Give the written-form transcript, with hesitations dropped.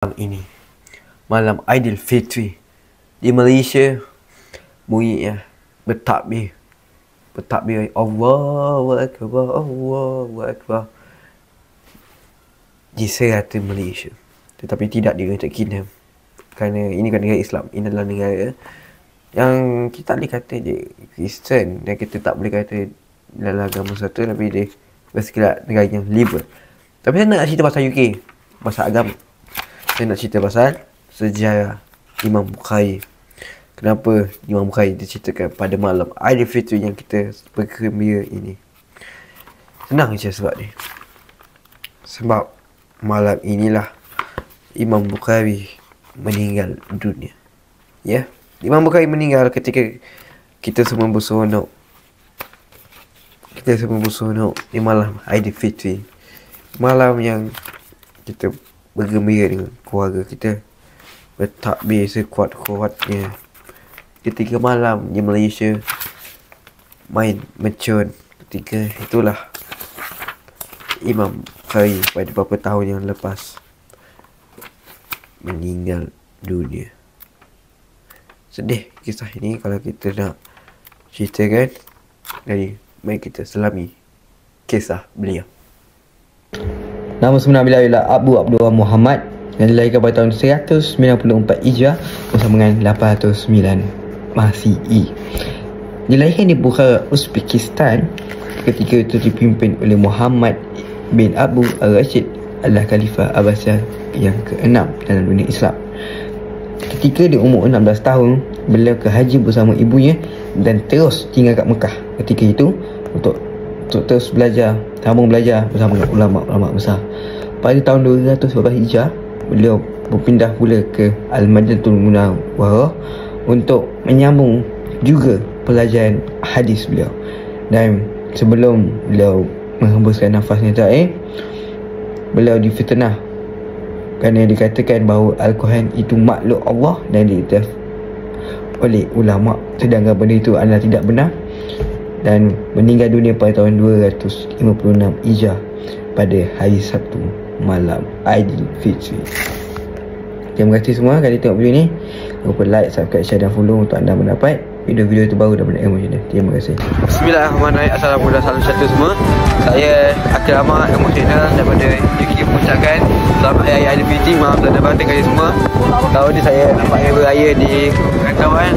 ini malam Aidilfitri di Malaysia, bunyinya bertakbir Allahu Akbar di serata Malaysia, tetapi tidak di United Kingdom kerana ini kan negara Islam. Ini adalah negara yang kita boleh kata dia Kristen dan kita tak boleh kata dalam agama satu, tapi dia bersekilat negara yang liberal. Tapi saya nak cerita pasal UK, pasal agama. Saya nak cerita pasal sejarah Imam Bukhari. Kenapa Imam Bukhari diceritakan pada malam Aidilfitri yang kita bergembira ini? Senang je sebab dia. Sebab malam inilah Imam Bukhari meninggal dunia. Ya, Imam Bukhari meninggal ketika kita semua berseronok. Di malam Aidilfitri. Malam yang kita bergembira dengan keluarga kita, bertakbir sekuat-kuatnya. Ketika malam di Malaysia main mercon, ketika itulah Imam Bukhari pada beberapa tahun yang lepas meninggal dunia. Sedih kisah ini kalau kita nak ceritakan. Jadi mari kita selami kisah beliau. Nama sebenar beliau ialah Abu Abdullah Muhammad yang dilahirkan pada tahun 194 Hijrah bersama dengan 809 Masihi. Dilahirkan di Bukhara, Uzbekistan. Ketika itu dipimpin oleh Muhammad bin Abu al-Rashid adalah Khalifah Abbasiyah yang ke-6 dalam dunia Islam. Ketika di umur 16 tahun, beliau ke haji bersama ibunya dan terus tinggal kat Mekah ketika itu untuk terus belajar, sambung belajar bersama dengan ulama-ulama besar. Pada tahun 214 Hijrah, beliau berpindah pula ke Al-Madinatul Munawwarah untuk menyambung juga pelajaran hadis beliau. Dan sebelum beliau menghembuskan nafasnya terakhir, beliau difitnah kerana dikatakan bahawa Al-Quran itu makhluk Allah dan diiktiraf oleh ulama, sedangkan benda itu adalah tidak benar, dan meninggal dunia pada tahun 256 Hijrah pada hari Sabtu malam Aidilfitri. Terima kasih semua kerana tengok video ni. Jangan lupa like, subscribe, share dan follow untuk anda mendapat video-video terbaru daripada Ilmu Channel. Terima kasih. Bismillahirrahmanirrahim. Assalamualaikum warahmatullahi semua. Saya Akil Ahmad, Ilmu Channel daripada UK, mengucapkan selamat Hari Raya Aidilfitri. Maaf tak dapat kali semua. Tahun ni saya nampaknya beraya di perantauan.